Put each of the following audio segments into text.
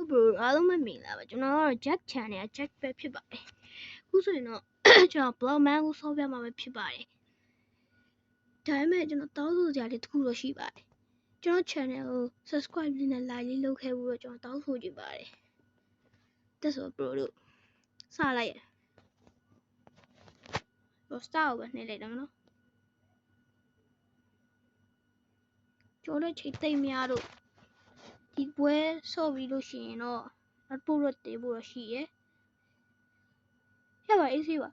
bro အားလုံးပဲမင်္ဂလာပါကျွန်တော်ကတော့ Jack Channel Jack ပဲဖြစ်ပါတယ်အခုဆိုရင်တော့ကျွန်တော် Block Man ကိုဆော့ပြမှာပဲဖြစ်ပါတယ်ဒါပေမဲ့ကျွန်တော်တောင်းဆိုကြလေးတစ်ခုတော့ရှိပါတယ်ကျွန်တော် channel ကို subscribe နဲ့ like လေးလုပ်ခဲ့ဖို့တော့ကျွန်တော်တောင်းဆိုကြပါတယ်တက်ဆို bro တို့စလိုက်ရတော့ start ကိုပဲနှိပ်လိုက်တော့နော်ကျွန်တော်ချိန်သိမ့်များတို့ဒီပွဲဆော့ပြီးလို့ရှိရင်တော့အပို့ရတေးဖို့ရှိရယ်ရပါအေးစီပါ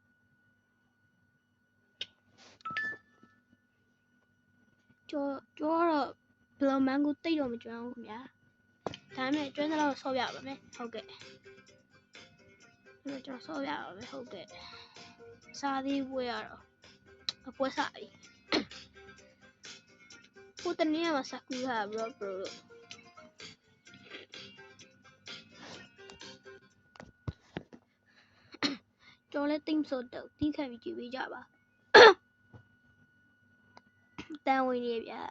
ကျော်တော့ဘလော့မန်ကိုတိတ်တော့မကျွမ်းဘူးခင်ဗျာဒါပေမဲ့ကျွမ်းတော့ဆော့ပြပါမယ်ဟုတ်ကဲ့ကျွန်တော်ဆော့ပြပါမယ်ဟုတ်ကဲ့စားသေးပွဲရတော့အပွဲစားပြီဟိုတနေ့ကမှစကူဟာဘရောတို့ကျွန်တော်လည်းတိတ်ဆိုတော့တီးခံပြီးကြည့်ပေးကြပါတန်ဝင်နေဗျာ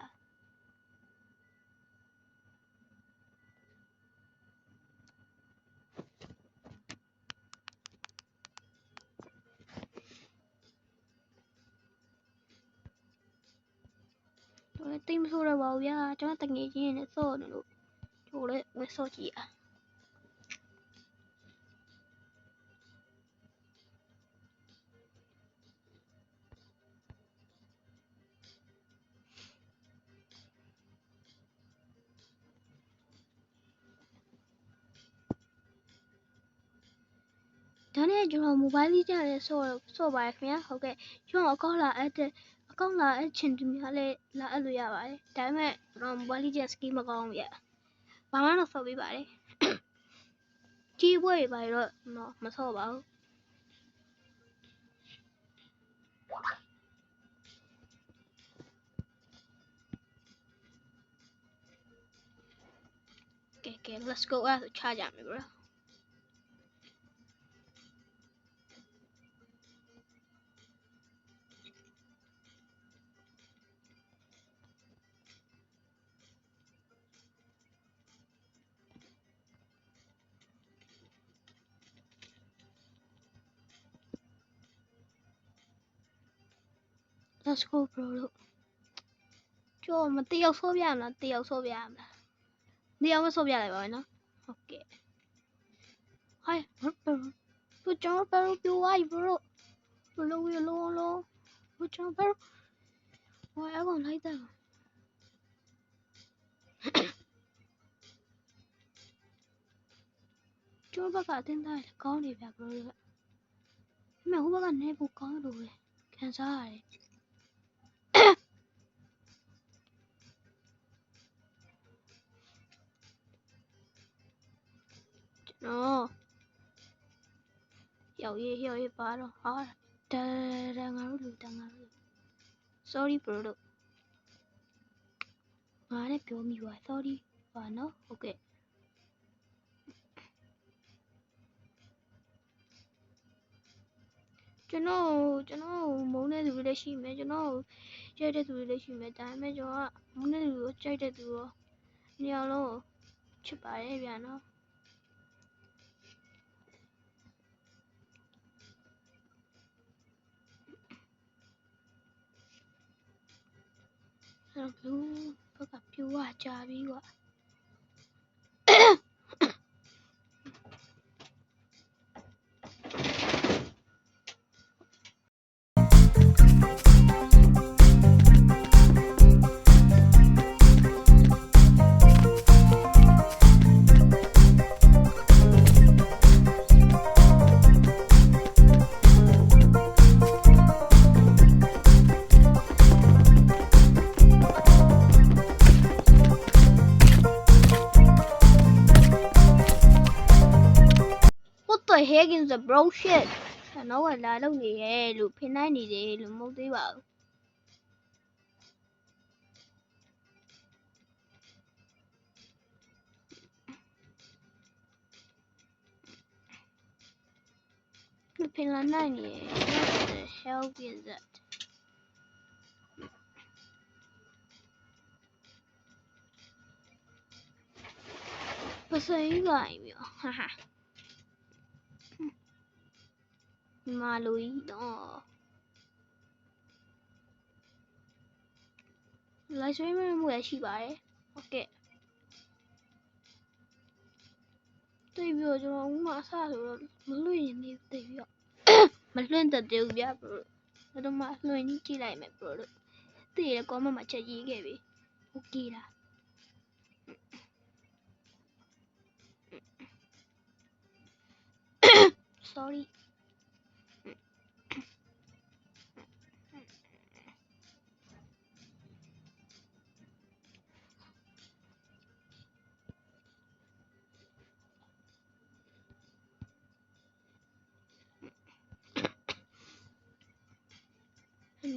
ကျွန်တော်တိတ်မဆိုးတော့ပါဘူးဗျာကျွန်တော်တငယ်ချင်းနဲ့ဆော့နေလို့ကျွန်တော်လည်းဝယ်ဆော့ကြည့်ဒါနဲ့ကျွန်တော် mobile လေးကြရဲဆော့ပါရခင်ဗျာဟုတ်ကဲ့ကျွန်တော်အကောင့်လာအပ်ချင်သူများလည်းလာအပ်လို့ရပါတယ်ဒါပေမဲ့ကျွန်တော် mobile လေးကြ scheme မကောင်းဘူးဗျဘာမှတော့ဆော့ပေးပါတယ်ကြီးပွဲတွေပါတော့မဆော့ပါဘူးကဲ let's go အဲ့ဒါချကြမယ် bro let's go bro လို့ကျွန်တော်မတယောက်ဆော့ပြမလားတယောက်ဆော့ပြရမလားတယောက်မဆော့ပြလိုက်ပါမယ်နော်ဟုတ်ကဲ့ဟိုင်းဘကျွန်တော်ဘယ်လိုပြောရည် bro ဘလို့ရလို့ဘကျွန်တော်ဘယ်ဟိုအကောင်လိုက်တာကျွန်တော်ဘကအတင်းသားကောင်းနေဗျ bro တို့အမေဟိုဘကနေပိုကောင်းလို့ပဲခံစားရတယ်နော်ရောက်ရေးပါတော့ဟာဒါငါတို့လူ sorry bro တို့ငါလည်းပြောမိပါ sorry ပါနော်ဟုတ်ကဲ့ကျွန်တော်မုန်းတဲ့သူတွေလည်းရှိမယ်ကျွန်တော်ကြိုက်တဲ့သူတွေလည်းရှိမယ်ဒါပေမဲ့ကျွန်တော်ကမုန်းတဲ့သူကိုကြိုက်တဲ့သူရောညောင်လုံးချစ်ပါရဲ့ဗျာနော်လူဘက်ကပြူဝကြပြီးကွာheck is the bro shit ကျွန်တော်ကလာလုပ်နေရဲ့လို့ဖင်နိုင်နေတယ်လို့မဟုတ်သေးပါဘူးဖင်လာနိုင်နေ what the hell is that ပစိမ့်ကိုင်ပြီဟာဟာမာလူကြီးတော့လိုက်ဆွေးမှုရရှိပါတယ်ဟုတ်ကဲ့တိတ်ပြီးတော့ကျွန်တော်ဥမာအဆဆိုတော့မလွင့်ရင်နေတိတ်ပြီးတော့မလွင့်တတ်သေးဘူးဗျာဘရိုတော့မှလွင့်ကြည့်လိုက်မယ်ဘရိုတို့တိတ်ရကောမန့်မှာချက်ရေးခဲ့ပြီโอเคလားsorry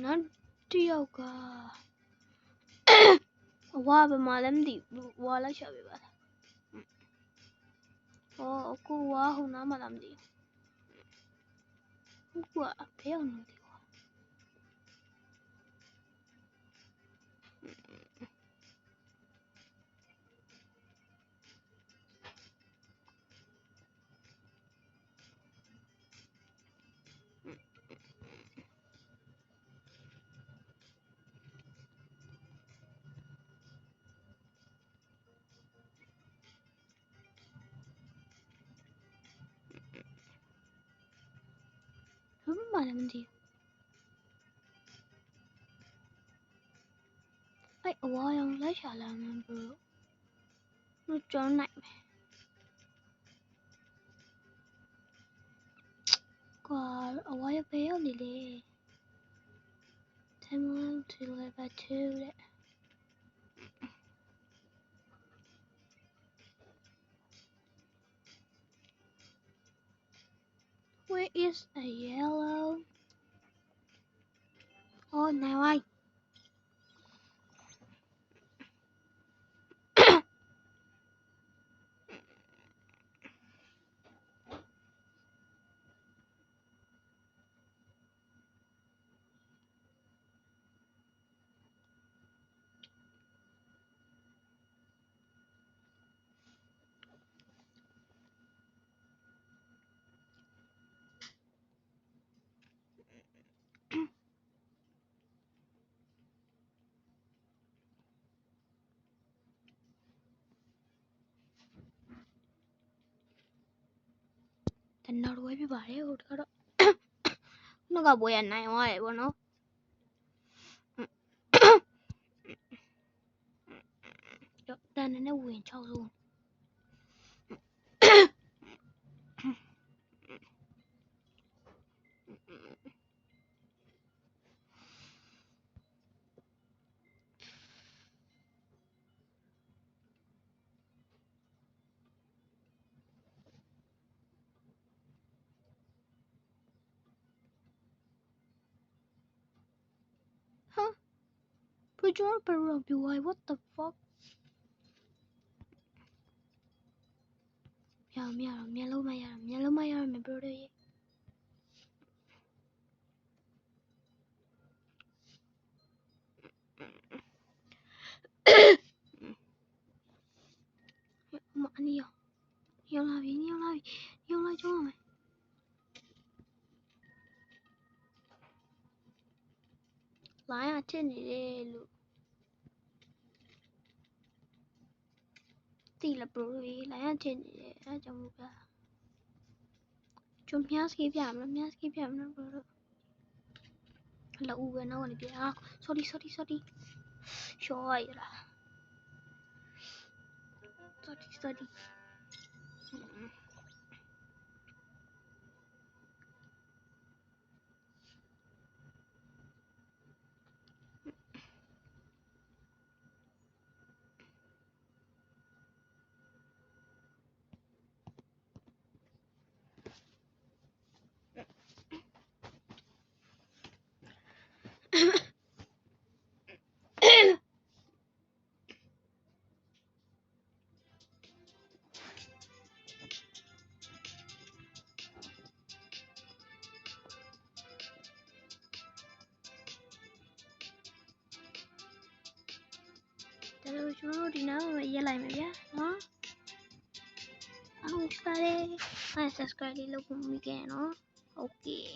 နောက်တစ်ယောက်ကအဝါဘယ်မှာလဲမသိဘူးဝါလိုက်ရှာပြပါလားအခုဝါဟိုနားမှာလားမသိဘူးအခုကဘယ်ရောက်နေလဲဘယ်မှာလဲမသိဘူးအဝါရောင်လိုက်ရှာလာမှဘရိုတို့ကြောင်းနိုင်မယ်ကွာအဝါရဘယ်ရောက်နေလဲ Time to level 2တဲ့ Where is a yellow? Oh, now I. The Norway ပြပါတယ်ဟိုတော့နောက်ကဘွဲရနိုင်သွားတယ်ပေါ့နော်တန်နဲ့ဝင်6ဆုံးBridger Barobi, what the fuck? Yellow Maya, my brother. Money, you're like John. Lie at 10 look. Tila bro, lie at 10 I don't know. Jump here, skip yam, bro. La uwe na wani biya. Sorry. Sure. Sorry. Chalo, chúng nó đi nào mà giờ lại mà biết, nó အားလုံးဖြစ်ပါတယ် subscribe လေးလုပ်ဖို့မမိခဲ့နော် okay